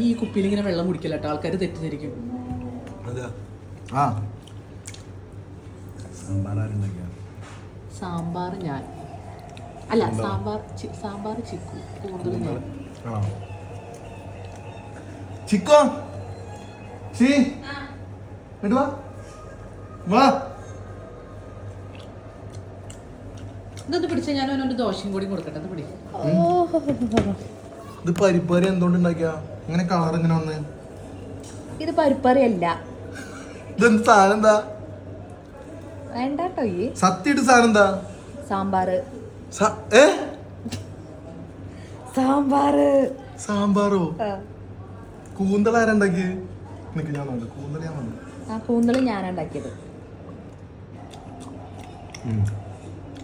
ഈ കുപ്പിയിൽ ഇങ്ങനെ വെള്ളം കുടിക്കില്ല കേട്ടോ, ആൾക്കാർ തെറ്റിദ്ധരിക്കും. സാമ്പാർ ഞാൻ അല്ല, സാമ്പാർ ചിക്കു കൂടുതലും ഞാൻ. ചിക്കോ ഇതൊന്ന് പിടിച്ച ഞാൻ അവനൊരു ദോശയും കൂടി കൊടുക്കട്ടെ. അത് പിടിക്കും. ഇത് പരിപ്പറി എന്തുകൊണ്ട് ഉണ്ടാക്കിയ ഇങ്ങനെ കളർ ഇങ്ങനെ വന്ന്? ഇത് പരിപ്പറിയല്ല. ഇതെന്ത് സാധനം? എന്താ വേണ്ടോ ഈ സത്യം സാധനം? എന്താ? സാമ്പാറ്. സാമ്പാറോ? കൂന്തൽ ആരുണ്ടാക്കി? നിനക്ക് ഞാൻ നോക്കാം. കൂന്തൽ ഞാൻ വന്നു. കൂന്തൽ ഞാനുണ്ടാക്കിയത്.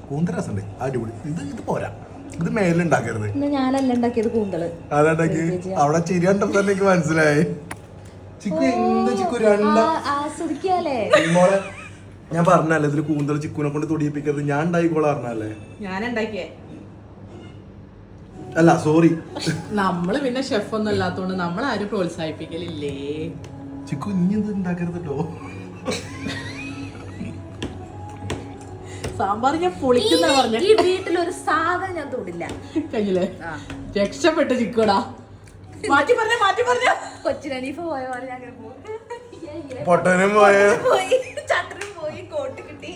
കൂന്തൽ രസമുണ്ട്, അടിപൊളി. ഇത് പോരാ, ഇത് മേലുണ്ടാക്കരുത്. ഞാനല്ല ഉണ്ടാക്കിയത് കൂന്തല്. അതുണ്ടാക്കി അവിടെ ചിരി കണ്ടപ്പോ തന്നെ എനിക്ക് മനസ്സിലായി. ചിക്കു എന്ത് ചിക്കു ആസ്വദിക്കാലേ. ഞാൻ പറഞ്ഞല്ലേ ഇതില് കൂന്തൽ ചിക്കുനെ കൊണ്ട് തുടിയിപ്പിക്കരുത്. ഞാൻ ഉണ്ടായിക്കോളാ പറഞ്ഞല്ലേ. ഞാനുണ്ടാക്കിയേ അല്ല, സോറി. നമ്മള് പിന്നെ ഷെഫ് ഒന്നും അല്ലാത്തോണ്ട് നമ്മളാരും പ്രോത്സാഹിപ്പിക്കലില്ലേ. ചിക്കു ഇനി ഇത് ഉണ്ടാക്കരുത് കേട്ടോ. സാമ്പാർ ഞാൻ പൊളിക്കുന്ന പറഞ്ഞ ഈ വീട്ടിലൊരു സാധനം ഞാൻ തൊടില്ല. കഴിഞ്ഞില്ലേ? രക്ഷപ്പെട്ട ചിക്കോടാ. മാറ്റി പറഞ്ഞ കൊച്ചിനീഫ പോയ പോലെ ഞാൻ പൊട്ടനും പോയി, ചട്ടനും പോയി, കോട്ട് കിട്ടി.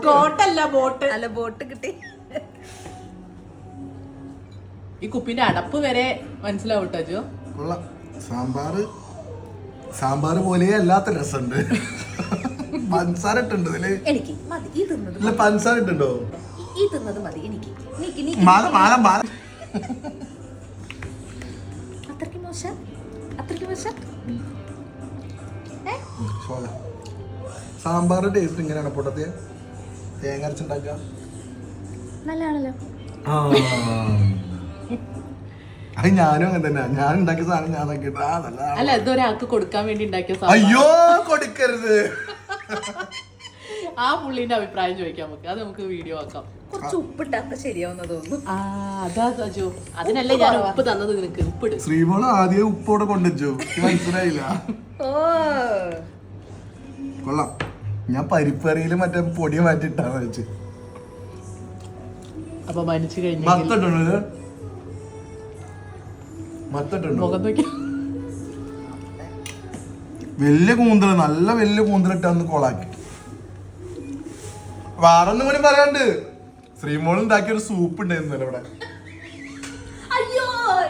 കോട്ടല്ല ബോട്ട്. അല്ല, ബോട്ട് കിട്ടി. ഈ കുപ്പിന്റെ അടപ്പ് വരെ മനസ്സിലാവും കേട്ടോ. കൊള്ളാം. സാമ്പാർ പോലെ അല്ലാത്ത രസമുണ്ട്. പഞ്ചസാര ഇട്ടുണ്ട് ഇതില്. എനിക്ക് മതി ഈ തിന്നത്. ഇല്ല, പഞ്ചസാര ഇട്ടുണ്ടോ? ഈ തിന്നത് മതി എനിക്ക്. അത്രയ്ക്ക് മോശം. സാമ്പാറിന്റെ ടേസ്റ്റ് ഇങ്ങനെയാണ് പൊട്ടത്തെ തേങ്ങ അരച്ചുണ്ടാക്കുക. നല്ലതാണല്ലോ. അത് ഞാനും അങ്ങനെ തന്നെ. ഞാൻ ഉണ്ടാക്കിയ സാധനം ഞാൻ നോക്കിയിട്ട് അല്ല, ഇതൊരാൾക്ക് കൊടുക്കാൻ വേണ്ടി ഉണ്ടാക്കിയ സാധനം. അയ്യോ, കൊടുക്കരുത്. ആ പുള്ളിന്റെ അഭിപ്രായം ചോദിക്കാം നമുക്ക്. അത് നമുക്ക് വീഡിയോ ആക്കാം. കുറച്ച് ഉപ്പിട്ടാ ശരിയാവുന്ന തോന്നുന്നു. അതാ അജു, അതിനല്ലേ ഞാൻ ഉപ്പ് തന്നത് നിനക്ക്. ഉപ്പിട്. ശ്രീമോള് ആദ്യം ഉപ്പോടെ കൊണ്ടുവച്ചു, മനസ്സിലായില്ല. കൊള്ളാം. ഞാൻ പരിപ്പറിയില് മറ്റേ പൊടി മാറ്റിട്ടാന്ന് വെച്ച്. അപ്പൊ മരിച്ചു കഴിഞ്ഞു. മത്തിട്ടുണ്ടോ? മുഖം നോക്കി. വലിയ കൂന്തല്, നല്ല വലിയ കൂന്തലിട്ടാന്ന് കോളാക്കി. വേറൊന്നും കൂടി പറയാണ്ട്, ശ്രീമോൾ ഉണ്ടാക്കിയൊരു സൂപ്പ് ഉണ്ടായിരുന്നല്ലോ ഇവിടെ. അയ്യോ,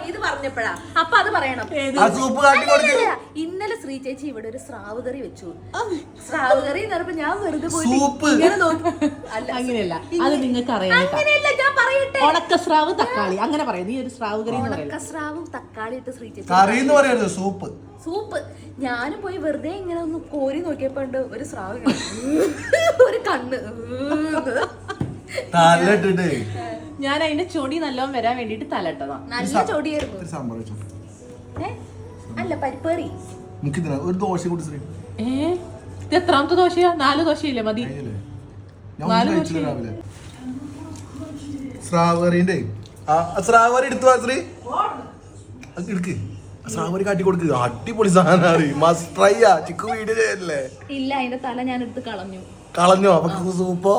ഇത് പറഞ്ഞപ്പോഴാ. അപ്പൊ അത് പറയണം. ആ സൂപ്പ് കാട്ടി കൊടുക്ക. ഇന്നലെ ശ്രീ ചേച്ചി ഇവിടെ ഒരു സ്രാവ് കറി വെച്ചു. സ്രാവ് കറി എന്ന് ഞാൻ വെറുതെ സൂപ്പ് അങ്ങനെയല്ല, അത് നിങ്ങൾക്ക് അറിയാം. ഞാൻ പറയട്ടെ, ഉണക്ക സ്രാവ് തക്കാളി അങ്ങനെ പറയാം. നീ ഒരു സ്രാവ് കറി. ഉണക്ക സ്രാവും തക്കാളി ഇട്ട് ശ്രീ ചേച്ചി കറി എന്ന് പറയരുത്, സൂപ്പ്. ഞാനും പോയി വെറുതെ ഇങ്ങനെ ഒന്ന് കോരി നോക്കിയപ്പോ ഒരു സ്രാവ്, ഒരു കണ്ണ് തലട്ടിട്ട്. ഞാൻ അതിന്റെ ചൊടി നല്ലോണം വരാൻ വേണ്ടിട്ട് തലട്ടതാ. നല്ല ചൊടിയായിരുന്നു. അല്ല, പരിപ്പേറി. ഒരു ദോശ കൂടി ശ്രീ. ഇത് എത്രാമത്തെ ദോശയാ? 4 ദോശയില്ലേ? മതി. 4 ദോശ. സ്രാവറിന്റെ സ്രാവറി എടുത്തു ശ്രീ. എടുക്ക്, സ്രാവറി കാട്ടി കൊടുക്ക്. അടിപൊളി സാധനമാണ്. മസ്റ്റ് ട്രൈ ആ. ചിക്കു വീഡിയോ ചെയ്യല്ലേ? ഇല്ല, അതിന്റെ തല ഞാൻ എടുത്ത് കളഞ്ഞോ? അപ്പൊ സൂപ്പോ?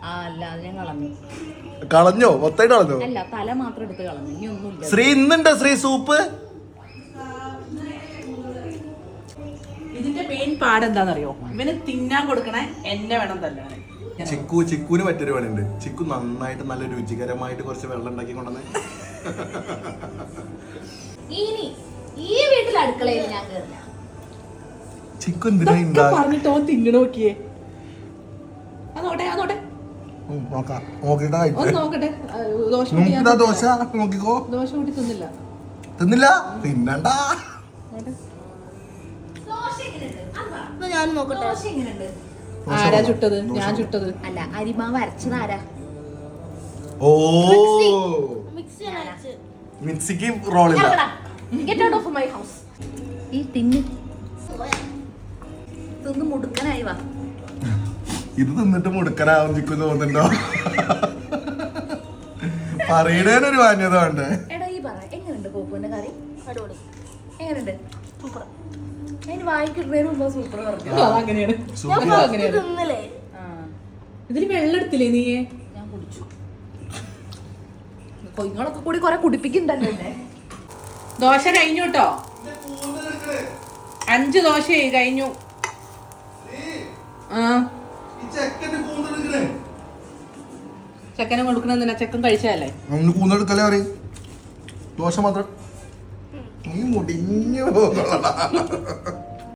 അല്ല, അത് ഞാൻ കളഞ്ഞോ? മൊത്തമായിട്ട് കളഞ്ഞോ? അല്ല, തല മാത്രം എടുത്ത് കളഞ്ഞു. ഇനി ഒന്നുമില്ല. ശ്രീ ഇന്നുണ്ടോ ശ്രീ സൂപ്പ്? ഇതിന്റെ മെയിൻ പാടെന്താണെന്നറിയോ? ഇവന് തിന്നാൻ കൊടുക്കണേ എന്നെ വേണം തല്ലാൻ. ചിക്കുവിന് മറ്റൊരു പണിയുണ്ട്. ചിക്കു നന്നായിട്ട് നല്ല രുചികരമായിട്ട് കുറച്ച് വെള്ളം ഉണ്ടാക്കി കൊണ്ടുവന്ന്. ഇനി ഈ വീട്ടിൽ അടുക്കളയിൽ ഞാൻ കേറില്ല. ചിക്കു എന്തിനാ പറഞ്ഞിട്ട് ഓൻ തിന്നണ നോക്കിയേ. അതോട്ടെ നോക്കട്ടെ. ദോശ നോക്കിക്കോ. ദോശ കൂട്ടി തിന്നില്ല. തിന്നണ്ട. ഞാൻ നോക്കട്ടെ. ആരാ ചുട്ടത്? ഞാൻ ചുട്ടത് അല്ല, അരിമാവ് അരച്ചതാരാ? ഓ, മിക്സിക്ക് റോളില്ല. Get out of my house. ഈ തിന്ന് മുടുക്കനായി വാ. ഇത് തിന്നിട്ട് മുടുക്കനാവും ചിക്കു തോന്നുന്നുണ്ടോ? പറയണേനൊരു മാന്യത വേണ്ടേ? എടാ, ഈ പറ, എങ്ങനെയുണ്ട് കോപ്പുവിന്റെ കറി? എങ്ങനെയുണ്ട്? സൂപ്പർ. ഞാൻ വാങ്ങിക്കിടുന്നതിന് മുമ്പ് സൂപ്പർ പറഞ്ഞു. അതങ്ങനെയാണ്. ഞാൻ തിന്നലേ. ഇതില് വെള്ളം എടുത്തില്ലേ നീ? ഞാൻ കുടിച്ചു. നിങ്ങളൊക്കെ കൂടി കൊറേ കുടിപ്പിക്കുന്നുണ്ടല്ലോ എന്നെ. ദോശ കഴിഞ്ഞു കേട്ടോ. 5 ദോശ കഴിഞ്ഞു. ചെക്കനെ കൊടുക്കണെന്തിനാ? ചെക്കൻ കഴിച്ചതല്ലേ? കൂന്നെടുക്കല്ലേ പറയും. ദോശ മാത്രം നീ മുടിഞ്ഞു